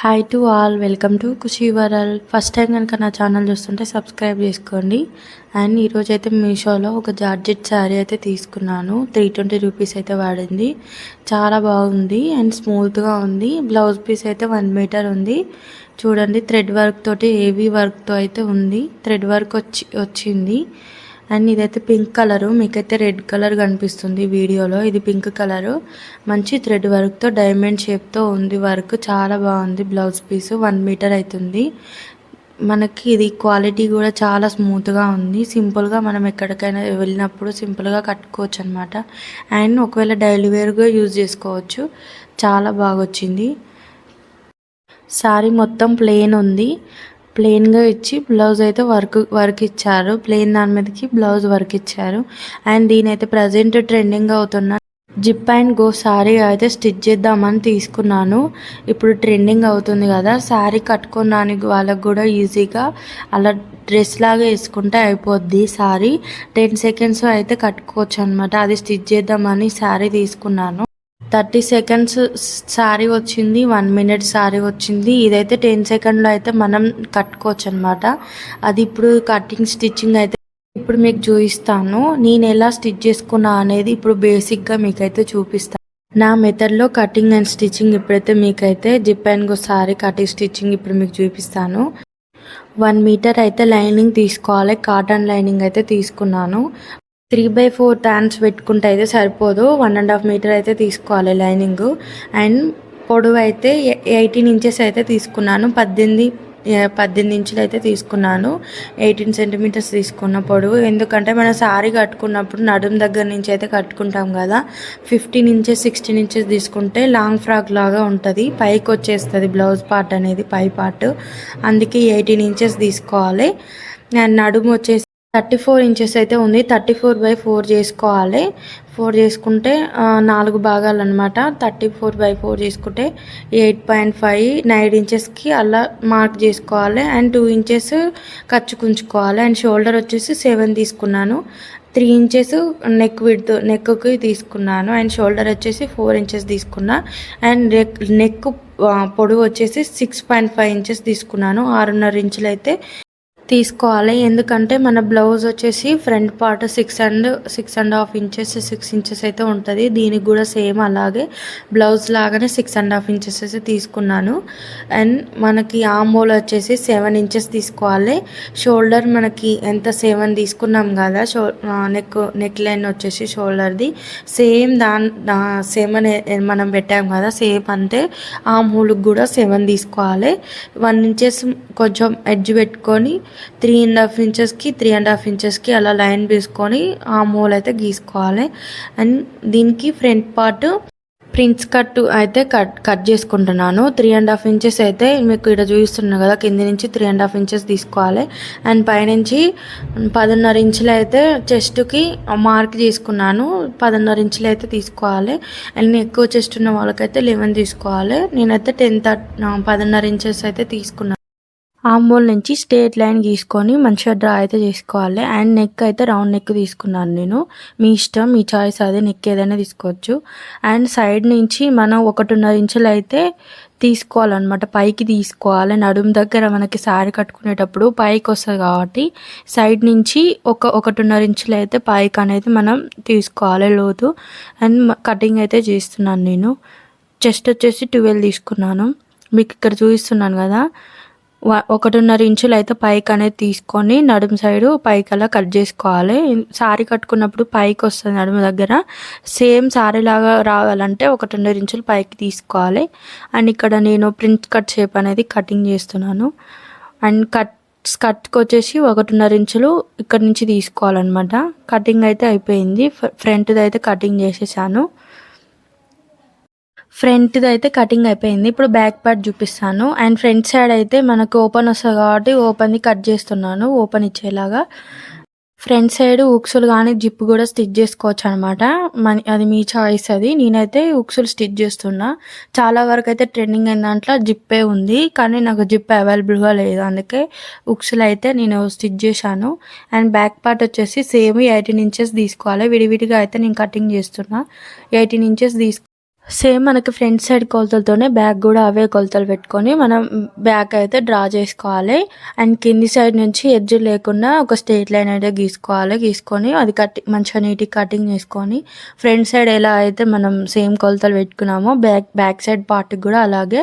Hi to all, welcome to Khushi world. First time కనుక నా channel చూస్తుంటే సబ్స్క్రైబ్ చేసుకోండి. అండ్ ఈరోజు అయితే మీషోలో ఒక జార్జెట్ శారీ అయితే తీసుకున్నాను. 320 రూపీస్ అయితే వాడింది. చాలా బాగుంది అండ్ స్మూత్గా ఉంది. బ్లౌజ్ పీస్ అయితే 1 మీటర్ ఉంది. చూడండి, థ్రెడ్ వర్క్ తోటి ఏవీ వర్క్తో అయితే ఉంది. థ్రెడ్ వర్క్ వచ్చింది. అండ్ ఇదైతే పింక్ కలరు, మీకైతే రెడ్ కలర్ కనిపిస్తుంది వీడియోలో. ఇది పింక్ కలరు, మంచి థ్రెడ్ వర్క్తో డైమండ్ షేప్తో ఉంది వర్క్. చాలా బాగుంది. బ్లౌజ్ పీస్ 1 మీటర్ అవుతుంది. మనకి ఇది క్వాలిటీ కూడా చాలా స్మూత్గా ఉంది. సింపుల్గా మనం ఎక్కడికైనా వెళ్ళినప్పుడు సింపుల్గా కట్టుకోవచ్చు అనమాట. అండ్ ఒకవేళ డైలీ వేర్గా యూజ్ చేసుకోవచ్చు. చాలా బాగా వచ్చింది. శారీ మొత్తం ప్లెయిన్ ఉంది. ప్లెయిన్గా ఇచ్చి బ్లౌజ్ అయితే వర్క్ ఇచ్చారు. ప్లెయిన్ దాని మీదకి బ్లౌజ్ వర్క్ ఇచ్చారు. అండ్ దీని అయితే ప్రజెంట్ ట్రెండింగ్ అవుతున్న జిప్ అండ్ గో శారీ అయితే స్టిచ్ చేద్దామని తీసుకున్నాను. ఇప్పుడు ట్రెండింగ్ అవుతుంది కదా, శారీ కట్టుకోవడానికి వాళ్ళకు కూడా ఈజీగా అలా డ్రెస్ లాగా వేసుకుంటే అయిపోద్ది. శారీ 10 సెకండ్స్ అయితే కట్టుకోవచ్చు అనమాట. అది స్టిచ్ చేద్దామని శారీ తీసుకున్నాను. 30 సెకండ్స్ శారీ వచ్చింది, 1 మినిట్ శారీ వచ్చింది. ఇదైతే 10 సెకండ్లో అయితే మనం కట్టుకోవచ్చు అనమాట. అది ఇప్పుడు కటింగ్ స్టిచ్చింగ్ అయితే ఇప్పుడు మీకు చూపిస్తాను. నేను ఎలా స్టిచ్ చేసుకున్నా అనేది ఇప్పుడు బేసిక్గా మీకైతే చూపిస్తాను. నా మెథడ్లో కటింగ్ అండ్ స్టిచ్చింగ్ ఇప్పుడైతే మీకైతే zip and go sari cutting stitching ఇప్పుడు మీకు చూపిస్తాను. 1 మీటర్ అయితే లైనింగ్ తీసుకోవాలి. కాటన్ లైనింగ్ అయితే తీసుకున్నాను. 3/4 టర్న్స్ పెట్టుకుంటే అయితే సరిపోదు. 1.5 మీటర్ అయితే తీసుకోవాలి లైనింగ్. అండ్ పొడవు అయితే 18 ఇంచెస్ అయితే తీసుకున్నాను. 18 ఇంచులు అయితే తీసుకున్నాను. 18 సెంటీమీటర్స్ తీసుకున్న పొడవు. ఎందుకంటే మనం శారీ కట్టుకున్నప్పుడు నడుము దగ్గర నుంచి అయితే కట్టుకుంటాం కదా, 15 ఇంచెస్ 16 ఇంచెస్ తీసుకుంటే లాంగ్ ఫ్రాక్ లాగా ఉంటుంది. పైకి వచ్చేస్తుంది బ్లౌజ్ పార్ట్ అనేది, పై పార్ట్. అందుకే 18 ఇంచెస్ తీసుకోవాలి. అండ్ నడుము వచ్చేసి 34 ఇంచెస్ అయితే ఉంది. 34/4 చేసుకోవాలి. 4 చేసుకుంటే 4 భాగాలు అనమాట. 34/4 చేసుకుంటే 8.5 9 ఇంచెస్కి అలా మార్క్ చేసుకోవాలి. అండ్ 2 ఇంచెస్ ఖర్చుకుంచుకోవాలి. అండ్ షోల్డర్ వచ్చేసి 7 తీసుకున్నాను. 3 ఇంచెస్ నెక్కి తీసుకున్నాను. అండ్ షోల్డర్ వచ్చేసి 4 ఇంచెస్ తీసుకున్నా. అండ్ నెక్ పొడవు వచ్చేసి 6.5 ఇంచెస్ తీసుకున్నాను. 6.5 ఇంచులు అయితే తీసుకోవాలి. ఎందుకంటే మన బ్లౌజ్ వచ్చేసి ఫ్రంట్ పార్ట్ 6.5 ఇంచెస్ 6 ఇంచెస్ అయితే ఉంటుంది. దీనికి కూడా సేమ్ అలాగే బ్లౌజ్ లాగానే 6.5 ఇంచెస్ అయితే తీసుకున్నాను. అండ్ మనకి ఆర్మ్ హోల్ వచ్చేసి 7 ఇంచెస్ తీసుకోవాలి. షోల్డర్ మనకి ఎంత 7 తీసుకున్నాం కదా, నెక్ లైన్ వచ్చేసి షోల్డర్ది సేమ్ సేమ్ మనం పెట్టాం కదా, సేమ్ అంటే ఆర్మ్ హోల్కి కూడా 7 తీసుకోవాలి. 1 ఇంచెస్ కొంచెం ఎడ్జ్ పెట్టుకొని 3.5 ఇంచెస్కి 3.5 ఇంచెస్కి అలా లైన్ వేసుకొని ఆ మూల అయితే గీసుకోవాలి. అండ్ దీనికి ఫ్రంట్ పార్ట్ ప్రిన్స్ కట్ అయితే కట్ చేసుకుంటున్నాను. 3.5 ఇంచెస్ అయితే మీకు ఇక్కడ చూపిస్తున్నాను కదా, కింద నుంచి 3.5 ఇంచెస్ తీసుకోవాలి. అండ్ పైనుంచి 10.5 ఇంచులు అయితే చెస్ట్కి మార్క్ చేసుకున్నాను. 10.5 ఇంచులు అయితే తీసుకోవాలి. అండ్ ఎక్కువ చెస్ట్ ఉన్న వాళ్ళకైతే 11 తీసుకోవాలి. నేనైతే 10.5 ఇంచెస్ అయితే తీసుకున్నాను. ఆర్మ్ హోల్ నుంచి స్ట్రేట్ లైన్ గీసుకొని మంచిగా డ్రా అయితే చేసుకోవాలి. అండ్ నెక్ అయితే రౌండ్ నెక్ తీసుకున్నాను నేను. మీ ఇష్టం, మీ చాయిస్, అది నెక్ ఏదైనా తీసుకోవచ్చు. అండ్ సైడ్ నుంచి మనం 1.5 ఇంచులు అయితే తీసుకోవాలన్నమాట. పైకి తీసుకోవాలి. నడుము దగ్గర మనకి శారీ కట్టుకునేటప్పుడు పైకి వస్తుంది కాబట్టి సైడ్ నుంచి 1.5 ఇంచులు అయితే పైకి అనేది మనం తీసుకోవాలి లోతు. అండ్ కటింగ్ అయితే చేస్తున్నాను నేను. చెస్ట్ వచ్చేసి 12 తీసుకున్నాను. మీకు ఇక్కడ చూపిస్తున్నాను కదా, 1.5 ఇంచులు అయితే పైకి అనేది తీసుకొని నడుము సైడు పైకి అలా కట్ చేసుకోవాలి. శారీ కట్టుకున్నప్పుడు పైకి వస్తుంది నడుము దగ్గర. సేమ్ శారీ లాగా రావాలంటే 1.5 ఇంచులు పైకి తీసుకోవాలి. అండ్ ఇక్కడ నేను ప్రింట్ కట్ షేప్ అనేది కటింగ్ చేస్తున్నాను. అండ్ స్కర్ట్కి వచ్చేసి 1.5 ఇంచులు ఇక్కడ నుంచి తీసుకోవాలన్నమాట. కటింగ్ అయితే అయిపోయింది. ఫ్రంట్ది అయితే కటింగ్ చేసేసాను. ఫ్రంట్ది అయితే కటింగ్ అయిపోయింది. ఇప్పుడు బ్యాక్ పార్ట్ చూపిస్తాను. అండ్ ఫ్రంట్ సైడ్ అయితే మనకు ఓపెన్ వస్తుంది కాబట్టి ఓపెన్ది కట్ చేస్తున్నాను, ఓపెన్ ఇచ్చేలాగా. ఫ్రంట్ సైడ్ ఉక్సులు కానీ జిప్ కూడా స్టిచ్ చేసుకోవచ్చు అనమాట. అది మీ చాయిస్. అది నేనైతే ఉక్సులు స్టిచ్ చేస్తున్నా. చాలా వరకు అయితే ట్రెండింగ్ అయిన దాంట్లో జిప్పే ఉంది, కానీ నాకు జిప్ అవైలబుల్గా లేదు. అందుకే ఉక్సులు అయితే నేను స్టిచ్ చేశాను. అండ్ బ్యాక్ పార్ట్ వచ్చేసి సేమ్ 18 ఇంచెస్ తీసుకోవాలి. విడివిడిగా అయితే నేను కటింగ్ చేస్తున్నా. 18 ఇంచెస్ సేమ్ మనకి ఫ్రంట్ సైడ్ కొలతలతోనే బ్యాక్ కూడా అవే కొలతలు పెట్టుకొని మనం బ్యాక్ అయితే డ్రా చేసుకోవాలి. అండ్ కింది సైడ్ నుంచి ఎడ్జ్ లేకుండా ఒక స్ట్రెయిట్ లైన్ అయితే గీసుకొని అది మంచిగా నీట్గా కటింగ్ చేసుకొని ఫ్రంట్ సైడ్ ఎలా అయితే మనం సేమ్ కొలతలు పెట్టుకున్నామో బ్యాక్ సైడ్ పార్ట్కి కూడా అలాగే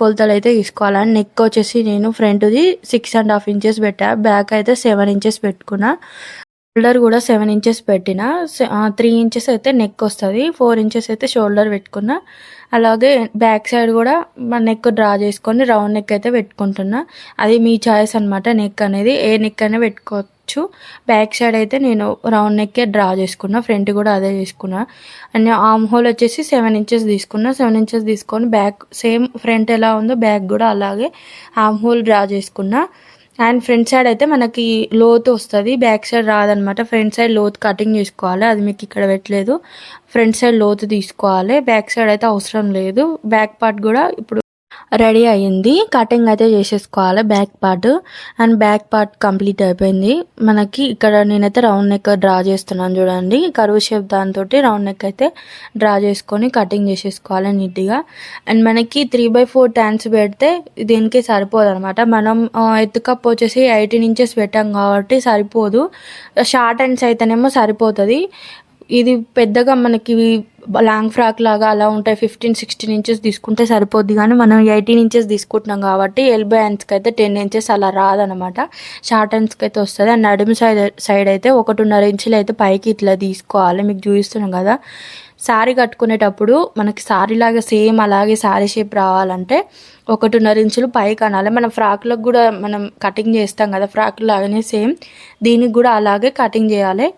కొలతలు అయితే తీసుకోవాలి. అండ్ నెక్ వచ్చేసి నేను ఫ్రంట్ది 6.5 ఇంచెస్ పెట్టా, బ్యాక్ అయితే 7 ఇంచెస్ పెట్టుకున్నా. షోల్డర్ కూడా 7 ఇంచెస్ పెట్టిన, 3 ఇంచెస్ అయితే నెక్ వస్తుంది, 4 ఇంచెస్ అయితే షోల్డర్ పెట్టుకున్నా. అలాగే బ్యాక్ సైడ్ కూడా నెక్ డ్రా చేసుకొని రౌండ్ నెక్ అయితే పెట్టుకుంటున్నా. అది మీ చాయిస్ అనమాట. నెక్ అనేది ఏ నెక్ అయినా పెట్టుకోవచ్చు. బ్యాక్ సైడ్ అయితే నేను రౌండ్ నెక్కే డ్రా చేసుకున్నా, ఫ్రంట్ కూడా అదే చేసుకున్నా. అండ్ ఆర్మ్ హోల్ వచ్చేసి 7 ఇంచెస్ తీసుకున్నా. 7 ఇంచెస్ తీసుకొని బ్యాక్ సేమ్ ఫ్రంట్ ఎలా ఉందో బ్యాక్ కూడా అలాగే ఆర్మ్ హోల్ డ్రా చేసుకున్నా. అండ్ ఫ్రంట్ సైడ్ అయితే మనకి లోతు వస్తుంది, బ్యాక్ సైడ్ రాదనమాట. ఫ్రంట్ సైడ్ లోతు కటింగ్ చేసుకోవాలి, అది మీకు ఇక్కడ పెట్టలేదు. ఫ్రంట్ సైడ్ లోతు తీసుకోవాలి, బ్యాక్ సైడ్ అయితే అవసరం లేదు. బ్యాక్ పార్ట్ కూడా ఇప్పుడు రెడీ అయ్యింది, కటింగ్ అయితే చేసేసుకోవాలి back part. And back part complete అయిపోయింది. మనకి ఇక్కడ నేనైతే రౌండ్ నెక్ డ్రా చేస్తున్నాను చూడండి, కరువు షేప్ దాంతో రౌండ్ నెక్ అయితే డ్రా చేసుకొని కటింగ్ చేసేసుకోవాలి నీట్గా. అండ్ మనకి 3/4 ట్యాన్స్ పెడితే దీనికి సరిపోదు అనమాట. మనం ఎత్తుకప్పు వచ్చేసి 18 ఇంచెస్ పెట్టాం కాబట్టి సరిపోదు. షార్ట్ హ్యాండ్స్ అయితేనేమో సరిపోతుంది. ఇది పెద్దగా మనకి లాంగ్ ఫ్రాక్ లాగా అలా ఉంటాయి, 15-16 ఇంచెస్ తీసుకుంటే సరిపోద్ది. కానీ మనం 18 ఇంచెస్ తీసుకుంటున్నాం కాబట్టి ఎల్బో హ్యాండ్స్కి అయితే 10 ఇంచెస్ అలా రాదనమాట, షార్ట్ హ్యాండ్స్కి అయితే వస్తుంది. అండ్ నడుము సైడ్ అయితే 1.5 ఇంచులు అయితే పైకి ఇట్లా తీసుకోవాలి. మీకు చూపిస్తున్నాం కదా, శారీ కట్టుకునేటప్పుడు మనకి శారీ లాగా సేమ్ అలాగే శారీ షేప్ రావాలంటే 1.5 ఇంచులు పైకి అనాలి. మనం ఫ్రాక్లకు కూడా మనం కటింగ్ చేస్తాం కదా, ఫ్రాక్ లాగానే సేమ్ దీనికి కూడా అలాగే కటింగ్ చేయాలి.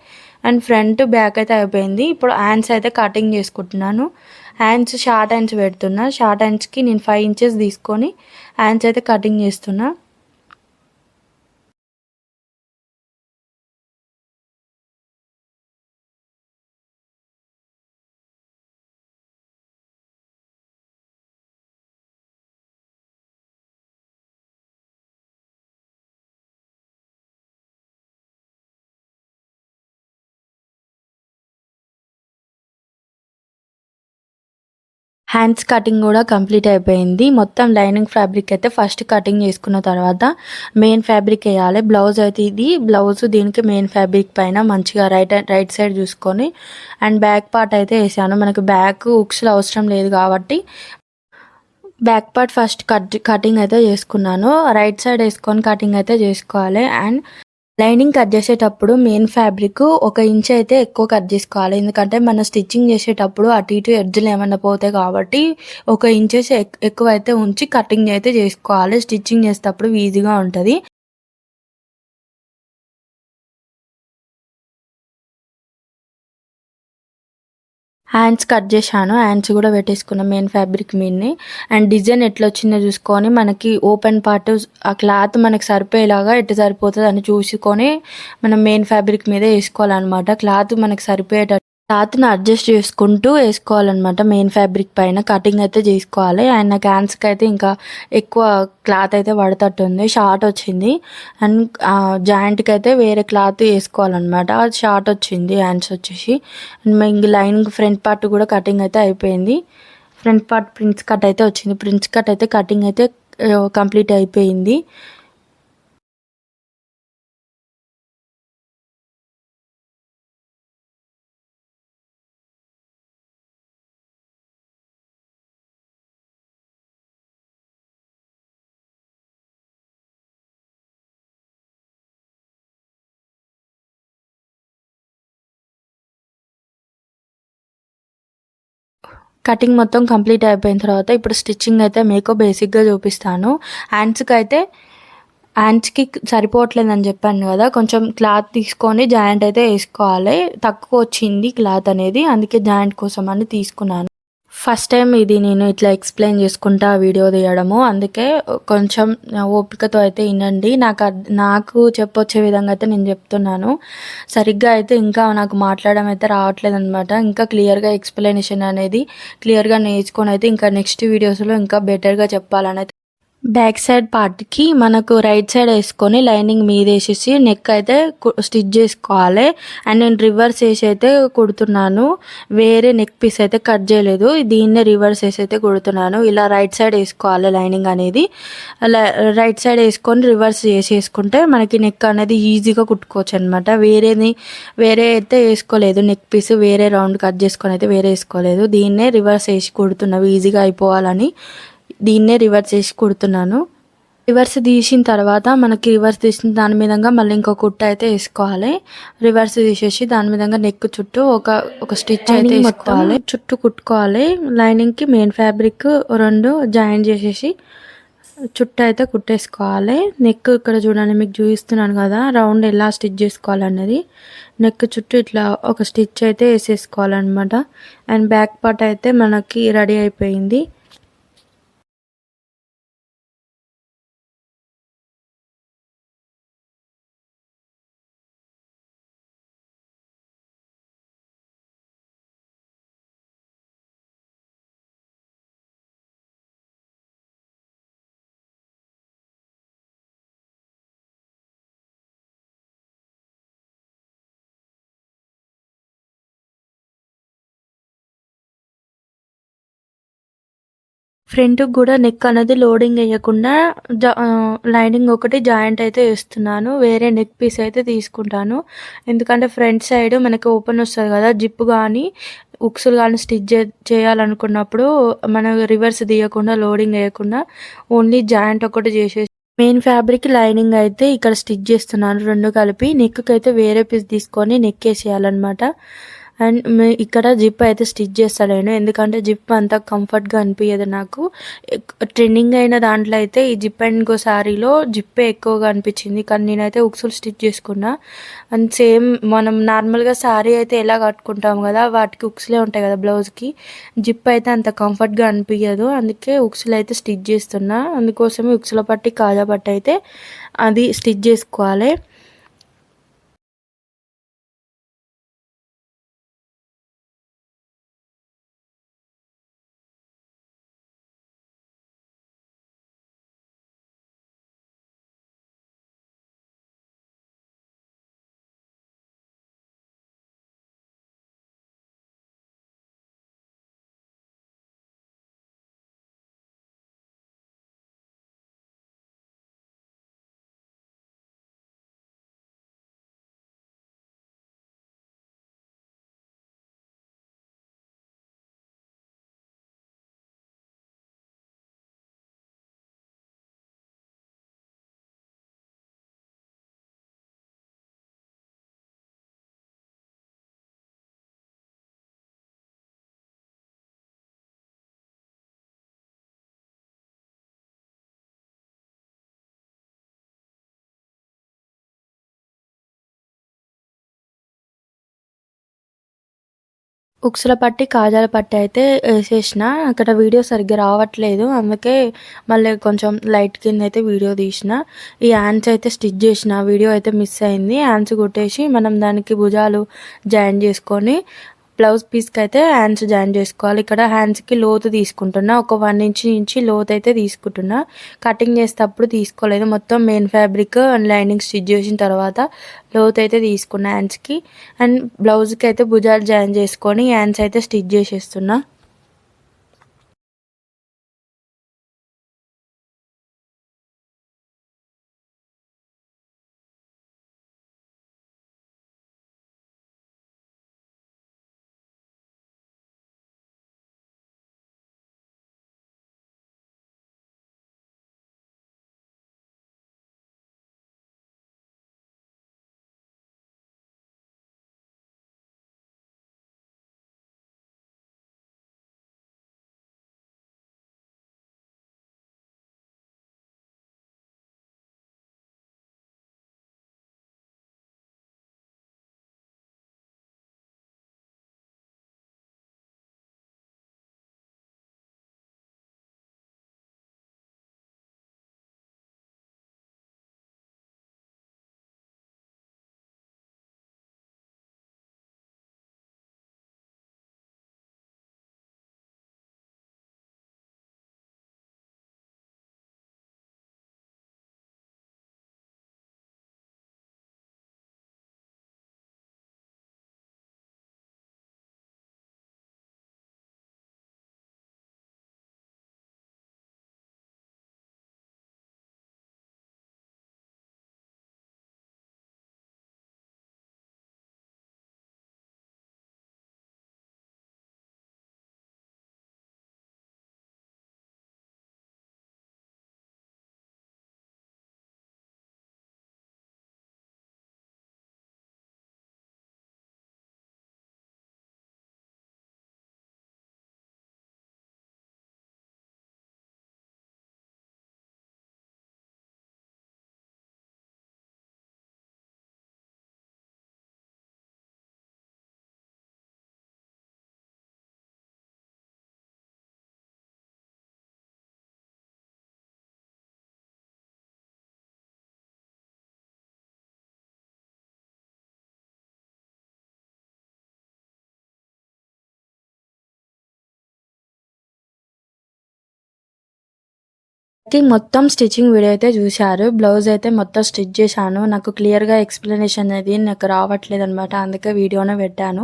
అండ్ ఫ్రంట్ బ్యాక్ అయితే అయిపోయింది. ఇప్పుడు హ్యాండ్స్ అయితే కటింగ్ చేసుకుంటున్నాను. హ్యాండ్స్ షార్ట్ హ్యాండ్స్ పెడుతున్నా. షార్ట్ హ్యాండ్స్కి నేను 5 ఇంచెస్ తీసుకొని హ్యాండ్స్ అయితే కటింగ్ చేస్తున్నా. హ్యాండ్స్ కటింగ్ కూడా కంప్లీట్ అయిపోయింది. మొత్తం లైనింగ్ ఫ్యాబ్రిక్ అయితే ఫస్ట్ కటింగ్ చేసుకున్న తర్వాత మెయిన్ ఫ్యాబ్రిక్ వేయాలి. బ్లౌజ్ అయితే ఇది బ్లౌజ్, దీనికి మెయిన్ ఫ్యాబ్రిక్ పైన మంచిగా రైట్ సైడ్ చూసుకొని అండ్ బ్యాక్ పార్ట్ అయితే వేసాను. మనకి బ్యాక్ హుక్స్లో అవసరం లేదు కాబట్టి బ్యాక్ పార్ట్ ఫస్ట్ కటింగ్ అయితే చేసుకున్నాను. రైట్ సైడ్ వేసుకొని కటింగ్ అయితే చేసుకోవాలి. అండ్ లైనింగ్ కట్ చేసేటప్పుడు మెయిన్ ఫ్యాబ్రిక్ 1 ఇంచ్ అయితే ఎక్కువ కట్ చేసుకోవాలి, ఎందుకంటే మనం స్టిచ్చింగ్ చేసేటప్పుడు అటు ఇటు ఎడ్జ్లు ఏమన్నా పోతాయి కాబట్టి 1 ఇంచెస్ ఎక్కువ అయితే ఉంచి కటింగ్ అయితే చేసుకోవాలి. స్టిచ్చింగ్ చేసేటప్పుడు ఈజీగా ఉంటుంది. హ్యాండ్స్ కట్ చేశాను, హ్యాండ్స్ కూడా పెట్టేసుకున్నాం మెయిన్ ఫ్యాబ్రిక్ మీదనే. అండ్ డిజైన్ ఎట్లా వచ్చిందో చూసుకొని మనకి ఓపెన్ పార్ట్ ఆ క్లాత్ మనకి సరిపోయేలాగా ఎట్లా సరిపోతుంది అని చూసుకొని మనం మెయిన్ ఫ్యాబ్రిక్ మీదే వేసుకోవాలన్నమాట. క్లాత్ మనకి సరిపోయేటట్టు క్లాత్ని అడ్జస్ట్ చేసుకుంటూ వేసుకోవాలన్నమాట. మెయిన్ ఫ్యాబ్రిక్ పైన కటింగ్ అయితే చేసుకోవాలి. అండ్ నాకు హ్యాండ్స్కి అయితే ఇంకా ఎక్కువ క్లాత్ అయితే పడతట్టుంది, షార్ట్ వచ్చింది. అండ్ జాయింట్కి అయితే వేరే క్లాత్ వేసుకోవాలన్నమాట, అది షార్ట్ వచ్చింది హ్యాండ్స్ వచ్చేసి. అండ్ ఇంక లైనింగ్ ఫ్రంట్ పార్ట్ కూడా కటింగ్ అయితే అయిపోయింది. ఫ్రంట్ పార్ట్ ప్రిన్స్ కట్ అయితే వచ్చింది. ప్రిన్స్ కట్ అయితే కటింగ్ అయితే కంప్లీట్ అయిపోయింది. కటింగ్ మొత్తం కంప్లీట్ అయిపోయిన తర్వాత ఇప్పుడు స్టిచ్చింగ్ అయితే మీకు బేసిక్గా చూపిస్తాను. హ్యాండ్స్కి సరిపోవట్లేదని చెప్పాను కదా, కొంచెం క్లాత్ తీసుకొని జాయింట్ అయితే వేసుకోవాలి. తక్కువ వచ్చింది క్లాత్ అనేది, అందుకే జాయింట్ కోసం అని తీసుకున్నాను. ఫస్ట్ టైం ఇది నేను ఇట్లా ఎక్స్ప్లెయిన్ చేసుకుంటా వీడియో తీయడము, అందుకే కొంచెం ఓపికతో అయితే వినండి. నాకు చెప్పొచ్చే విధంగా అయితే నేను చెప్తున్నాను. సరిగ్గా అయితే ఇంకా నాకు మాట్లాడడం అయితే రావట్లేదు అనమాట. ఇంకా క్లియర్గా ఎక్స్ప్లెనేషన్ అనేది క్లియర్గా నేర్చుకొని అయితే ఇంకా నెక్స్ట్ వీడియోస్లో ఇంకా బెటర్గా చెప్పాలని అయితే బ్యాక్ సైడ్ పార్ట్కి మనకు రైట్ సైడ్ వేసుకొని లైనింగ్ మీద వేసేసి నెక్ అయితే స్టిచ్ చేసుకోవాలి. అండ్ నేను రివర్స్ వేసి అయితే కుడుతున్నాను, వేరే నెక్ పీస్ అయితే కట్ చేయలేదు, దీన్నే రివర్స్ వేసి అయితే కుడుతున్నాను. ఇలా రైట్ సైడ్ వేసుకోవాలి లైనింగ్ అనేది. అలా రైట్ సైడ్ వేసుకొని రివర్స్ వేసుకుంటే మనకి నెక్ అనేది ఈజీగా కుట్టుకోవచ్చు అనమాట. వేరే అయితే వేసుకోలేదు, నెక్ పీస్ వేరే రౌండ్ కట్ చేసుకొని అయితే వేరే వేసుకోలేదు, దీన్నే రివర్స్ వేసి కుడుతున్నాను ఈజీగా అయిపోవాలని. దీన్నే రివర్స్ చేసి కుడుతున్నాను. రివర్స్ తీసిన తర్వాత మనకి రివర్స్ తీసిన దాని మీదంగా మళ్ళీ ఇంకో కుట్ట అయితే వేసుకోవాలి. రివర్స్ తీసేసి దాని మీదంగా నెక్ చుట్టూ ఒక స్టిచ్ అయితే వేసుకోవాలి, చుట్టూ కుట్టుకోవాలి. లైనింగ్కి మెయిన్ ఫ్యాబ్రిక్ 2 జాయిన్ చేసేసి చుట్టూ అయితే కుట్టేసుకోవాలి. నెక్ ఇక్కడ చూడండి, మీకు చూపిస్తున్నాను కదా రౌండ్ ఎలా స్టిచ్ చేసుకోవాలన్నది. నెక్ చుట్టూ ఇట్లా ఒక స్టిచ్ అయితే వేసేసుకోవాలన్నమాట. అండ్ బ్యాక్ పార్ట్ అయితే మనకి రెడీ అయిపోయింది. ఫ్రంట్ కూడా నెక్ అనేది లోడింగ్ వేయకుండా లైనింగ్ ఒకటి జాయింట్ అయితే వేస్తున్నాను. వేరే నెక్ పీస్ అయితే తీసుకుంటాను, ఎందుకంటే ఫ్రంట్ సైడ్ మనకి ఓపెన్ వస్తుంది కదా, జిప్ కానీ ఉక్సులు కానీ స్టిచ్ చేయాలనుకున్నప్పుడు మనం రివర్స్ తీయకుండా లోడింగ్ వేయకుండా ఓన్లీ జాయింట్ ఒకటి చేసేసి మెయిన్ ఫ్యాబ్రిక్ లైనింగ్ అయితే ఇక్కడ స్టిచ్ చేస్తున్నాను 2 కలిపి. నెక్కి అయితే వేరే పీస్ తీసుకొని నెక్ వేసేయాలన్నమాట. అండ్ ఇక్కడ జిప్ అయితే స్టిచ్ చేస్తాను, ఎందుకంటే జిప్ అంత కంఫర్ట్గా అనిపించదు నాకు. ట్రెండింగ్ అయిన దాంట్లో అయితే ఈ జిప్ అండ్ గో శారీలో జిప్పే ఎక్కువగా అనిపించింది, కానీ నేనైతే ఉక్సులు స్టిచ్ చేసుకున్నా. అండ్ సేమ్ మనం నార్మల్గా శారీ అయితే ఎలా కట్టుకుంటాం కదా, వాటికి ఉక్సులే ఉంటాయి కదా బ్లౌజ్కి, జిప్ అయితే అంత కంఫర్ట్గా అనిపించదు, అందుకే ఉక్సులు అయితే స్టిచ్ చేస్తున్నా. అందుకోసమే ఉక్సుల పట్టి కాజా పట్టి అయితే అది స్టిచ్ చేసుకోవాలి. ఉక్సుల పట్టి కాజాల పట్టి అయితే వేసేసిన. అక్కడ వీడియో సరిగ్గా రావట్లేదు, అందుకే మళ్ళీ కొంచెం లైట్ కింద అయితే వీడియో తీసిన. ఈ హ్యాండ్స్ అయితే స్టిచ్ చేసిన, వీడియో అయితే మిస్ అయింది. హ్యాండ్స్ కుట్టేసి మనం దానికి భుజాలు జాయిన్ చేసుకొని బ్లౌజ్ పీస్కి అయితే హ్యాండ్స్ జాయిన్ చేసుకోవాలి. ఇక్కడ హ్యాండ్స్కి లోతు తీసుకుంటున్నా, ఒక 1 ఇంచ్ నుంచి లోతు అయితే తీసుకుంటున్నా. కటింగ్ చేసేటప్పుడు తీసుకోలేదు, మొత్తం main fabric and lining stitch చేసిన తర్వాత లోతు అయితే తీసుకున్నా హ్యాండ్స్కి. అండ్ బ్లౌజ్కి అయితే భుజాలు జాయిన్ చేసుకొని హ్యాండ్స్ అయితే స్టిచ్ చేసేస్తున్నా. మొత్తం స్టిచ్చింగ్ వీడియో అయితే చూశారు. బ్లౌజ్ అయితే మొత్తం స్టిచ్ చేశాను. నాకు క్లియర్‌గా ఎక్స్‌ప్లనేషన్ అనేది నాకు రావట్లేదనమాట. అందుకే వీడియోనే పెట్టాను.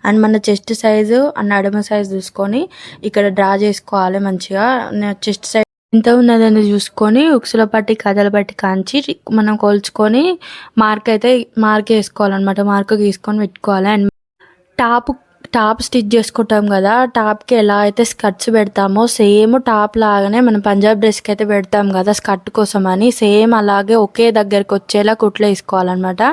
అండ్ మన చెస్ట్ సైజు అండ్ నడుము సైజ్ చూసుకొని ఇక్కడ డ్రా చేసుకోవాలి మంచిగా. చెస్ట్ సైజ్ ఎంత ఉన్నదని చూసుకొని ఉక్సుల పట్టి కథల పట్టి కాంచి మనం కొలుచుకొని మార్క్ వేసుకోవాలన్నమాట. మార్క్ గీసుకొని పెట్టుకోవాలి. అండ్ టాప్ స్టిచ్ చేసుకుంటాం కదా, టాప్కి ఎలా అయితే స్కర్ట్స్ పెడతామో సేమ్ టాప్ లాగానే మనం పంజాబ్ డ్రెస్కి అయితే పెడతాం కదా స్కర్ట్ కోసం అని, సేమ్ అలాగే ఒకే దగ్గరికి వచ్చేలా కుట్లు వేసుకోవాలన్నమాట.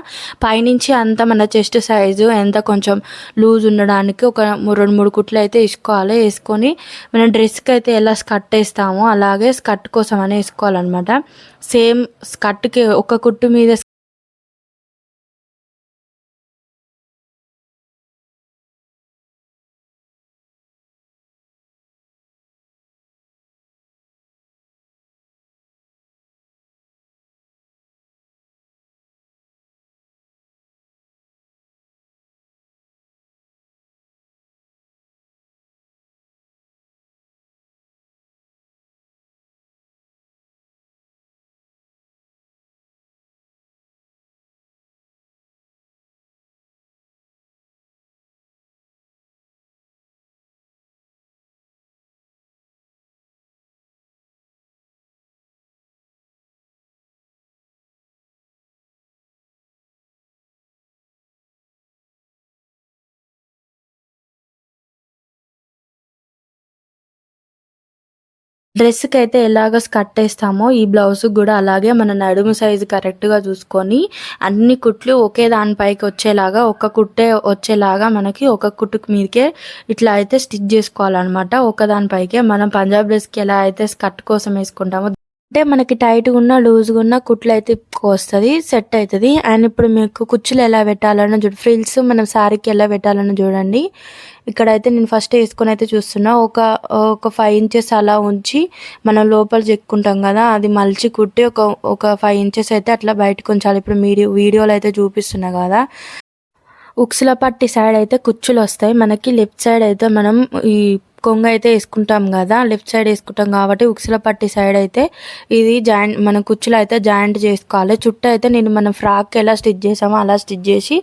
పైనుంచి అంతా మన చెస్ట్ సైజు ఎంత కొంచెం లూజ్ ఉండడానికి ఒక 2-3 కుట్లు అయితే వేసుకోవాలి. వేసుకొని మనం డ్రెస్కి అయితే ఎలా స్కర్ట్ వేస్తామో అలాగే స్కర్ట్ కోసం అని వేసుకోవాలన్నమాట. సేమ్ స్కర్ట్కి ఒక కుట్టు మీద డ్రెస్కి అయితే ఎలాగ స్కర్ట్ వేస్తామో ఈ బ్లౌజ్ కూడా అలాగే మన నడుము సైజు కరెక్ట్గా చూసుకొని అన్ని కుట్లు ఒకే దానిపైకి వచ్చేలాగా ఒక కుట్టే వచ్చేలాగా మనకి ఒక కుట్టుకు మీదకే ఇట్లా అయితే స్టిచ్ చేసుకోవాలన్నమాట. ఒక దానిపైకే మనం పంజాబ్ డ్రెస్కి ఎలా అయితే స్కర్ట్ కోసం వేసుకుంటామో అంటే మనకి టైట్గా ఉన్న లూజ్గా ఉన్న కుట్లు అయితే వస్తుంది, సెట్ అవుతుంది. అండ్ ఇప్పుడు మీకు కుచ్చులు ఎలా పెట్టాలన్నా ఫ్రిల్స్ మనం శారీకి ఎలా పెట్టాలన్నా చూడండి. ఇక్కడైతే నేను ఫస్ట్ వేసుకొని అయితే చూస్తున్నా. ఒక 5 ఇంచెస్ అలా ఉంచి మనం లోపల చెక్కుంటాం కదా, అది మలిచి కుట్టి ఒక 5 ఇంచెస్ అయితే అట్లా బయటకు ఉంచాలి. ఇప్పుడు వీడియోలో అయితే చూపిస్తున్నా కదా, ఉక్సుల పట్టి సైడ్ అయితే కుచ్చులు వస్తాయి మనకి. లెఫ్ట్ సైడ్ అయితే మనం ఈ కొంగ అయితే వేసుకుంటాం కదా, లెఫ్ట్ సైడ్ వేసుకుంటాం కాబట్టి ఉక్సుల పట్టి సైడ్ అయితే ఇది జాయింట్ మన కుచ్చులు అయితే జాయింట్ చేసుకోవాలి. చుట్టూ అయితే నేను మనం ఫ్రాక్ ఎలా స్టిచ్ చేసామో అలా స్టిచ్ చేసి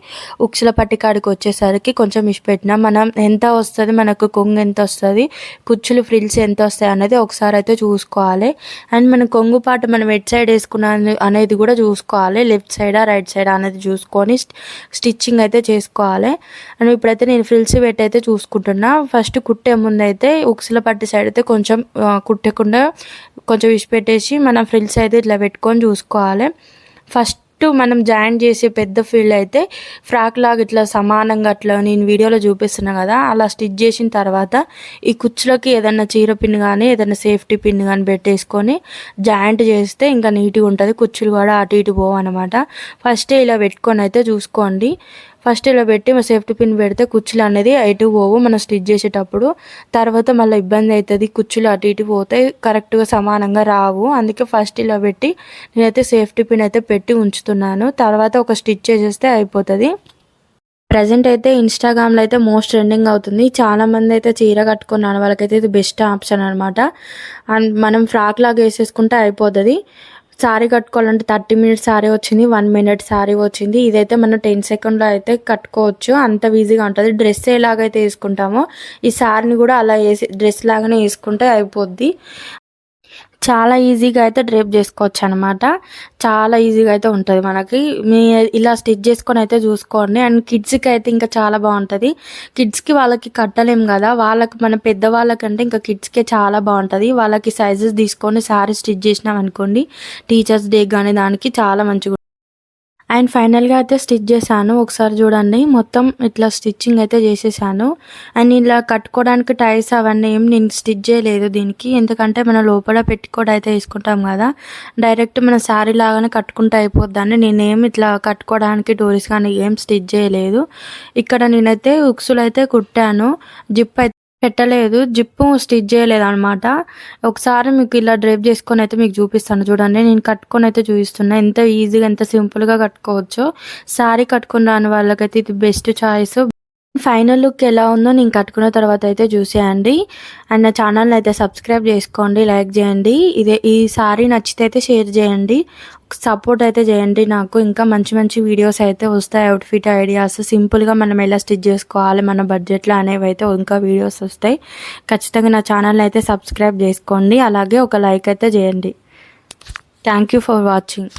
ఉక్సుల పట్టి కాడికి వచ్చేసరికి కొంచెం ఇష్టపెట్టినా మనం ఎంత వస్తుంది, మనకు కొంగు ఎంత వస్తుంది, కుచ్చులు ఫ్రిల్స్ ఎంత వస్తాయి అనేది ఒకసారి అయితే చూసుకోవాలి. అండ్ మన కొంగు పాటు మనం ఎట్ సైడ్ వేసుకున్న అనేది కూడా చూసుకోవాలి. లెఫ్ట్ సైడా రైట్ సైడా అనేది చూసుకొని స్టిచ్చింగ్ అయితే చేసుకోవాలి. అండ్ ఇప్పుడైతే నేను ఫ్రిల్స్ పెట్టి అయితే చూసుకుంటున్నా. ఫస్ట్ కుట్టే ముందు అయితే ఉక్సుల పట్టి సైడ్ అయితే కొంచెం కుట్టకుండా కొంచెం విడిచిపెట్టేసి మనం ఫ్రిల్స్ అయితే ఇట్లా పెట్టుకొని చూసుకోవాలి. ఫస్ట్ మనం జాయిన్ చేసే పెద్ద ఫీల్డ్ అయితే ఫ్రాక్ లాగా ఇట్లా సమానంగా అట్లా నేను వీడియోలో చూపిస్తున్నా కదా అలా స్టిచ్ చేసిన తర్వాత ఈ కుచ్చులకి ఏదైనా చీర పిన్ కానీ ఏదైనా సేఫ్టీ పిన్ కానీ పెట్టేసుకొని జాయింట్ చేస్తే ఇంకా నీట్గా ఉంటుంది. కుచ్చులు కూడా అటు ఇటు పోవన్నమాట. ఫస్ట్ ఇలా పెట్టుకొని అయితే చూసుకోండి. ఫస్ట్ ఇలా పెట్టి సేఫ్టీ పిన్ పెడితే కుచ్చులు అనేది ఎటు పోవు మనం స్టిచ్ చేసేటప్పుడు. తర్వాత మళ్ళీ ఇబ్బంది అవుతుంది, కుచ్చులు అటు ఇటు పోతాయి, కరెక్ట్గా సమానంగా రావు. అందుకే ఫస్ట్ ఇలా పెట్టి నేనైతే సేఫ్టీ పిన్ అయితే పెట్టి ఉంచుతున్నాను. తర్వాత ఒక స్టిచ్ చేసేస్తే అయిపోతుంది. ప్రజెంట్ అయితే ఇన్స్టాగ్రామ్లో అయితే మోస్ట్ ట్రెండింగ్ అవుతుంది. చాలామంది అయితే చీర కట్టుకున్నాను, వాళ్ళకైతే ఇది బెస్ట్ ఆప్షన్ అనమాట. అండ్ మనం ఫ్రాక్ లాగా వేసేసుకుంటే అయిపోతుంది. శారీ కట్టుకోవాలంటే 30 మినిట్స్ శారీ వచ్చింది, 1 మినిట్ శారీ వచ్చింది. ఇదైతే మనం 10 సెకండ్లో అయితే కట్టుకోవచ్చు, అంత ఈజీగా ఉంటుంది. డ్రెస్ ఎలాగైతే వేసుకుంటామో ఈ శారీని కూడా అలా డ్రెస్ లాగానే వేసుకుంటే అయిపోద్ది. చాలా ఈజీగా అయితే డ్రేప్ చేసుకోవచ్చు అనమాట. చాలా ఈజీగా అయితే ఉంటుంది మనకి. ఇలా స్టిచ్ చేసుకొని అయితే చూసుకోండి. అండ్ కిడ్స్కి అయితే ఇంకా చాలా బాగుంటుంది. కిడ్స్కి వాళ్ళకి కట్టలేం కదా, వాళ్ళకి మన పెద్దవాళ్ళకంటే ఇంకా కిడ్స్కే చాలా బాగుంటుంది. వాళ్ళకి సైజెస్ తీసుకొని శారీ స్టిచ్ చేసినాం అనుకోండి, టీచర్స్ డే కానీ దానికి చాలా మంచిగా. అండ్ ఫైనల్గా అయితే స్టిచ్ చేశాను, ఒకసారి చూడండి. మొత్తం ఇట్లా స్టిచ్చింగ్ అయితే చేసేసాను. అండ్ ఇలా కట్టుకోవడానికి టైస్ అవన్నీ ఏం నేను స్టిచ్ చేయలేదు దీనికి, ఎందుకంటే మనం లోపల పెట్టుకోవడం అయితే వేసుకుంటాం కదా, డైరెక్ట్ మన శారీ లాగానే కట్టుకుంటే అయిపోద్దని నేనేం ఇట్లా కట్టుకోవడానికి డోరీస్ కానీ ఏం స్టిచ్ చేయలేదు. ఇక్కడ నేనైతే ఉక్సులు అయితే కుట్టాను, జిప్ అయితే పెట్టలేదు, జిప్పు స్టిచ్ చేయలేదు అనమాట. ఒకసారి మీకు ఇలా డ్రైప్ చేసుకొని అయితే మీకు చూపిస్తాను చూడండి. నేను కట్టుకొని అయితే చూపిస్తున్నా ఎంత ఈజీగా ఎంత సింపుల్గా కట్టుకోవచ్చో. శారీ కట్టుకుని రాని వాళ్ళకైతే ఇది బెస్ట్ చాయిస్. ఫైనల్ లుక్ ఎలా ఉందో నేను కట్టుకున్న తర్వాత అయితే చూసేయండి. అండ్ నా ఛానల్ని అయితే సబ్స్క్రైబ్ చేసుకోండి, లైక్ చేయండి. ఈ సారీ నచ్చితే అయితే షేర్ చేయండి, సపోర్ట్ అయితే చేయండి. నాకు ఇంకా మంచి మంచి వీడియోస్ అయితే వస్తాయి, అవుట్ఫిట్ ఐడియాస్, సింపుల్గా మనం ఎలా స్టిచ్ చేసుకోవాలి మన బడ్జెట్లో అనేవి అయితే ఇంకా వీడియోస్ వస్తాయి. ఖచ్చితంగా నా ఛానల్ని అయితే సబ్స్క్రైబ్ చేసుకోండి, అలాగే ఒక లైక్ అయితే చేయండి. Thank you for watching.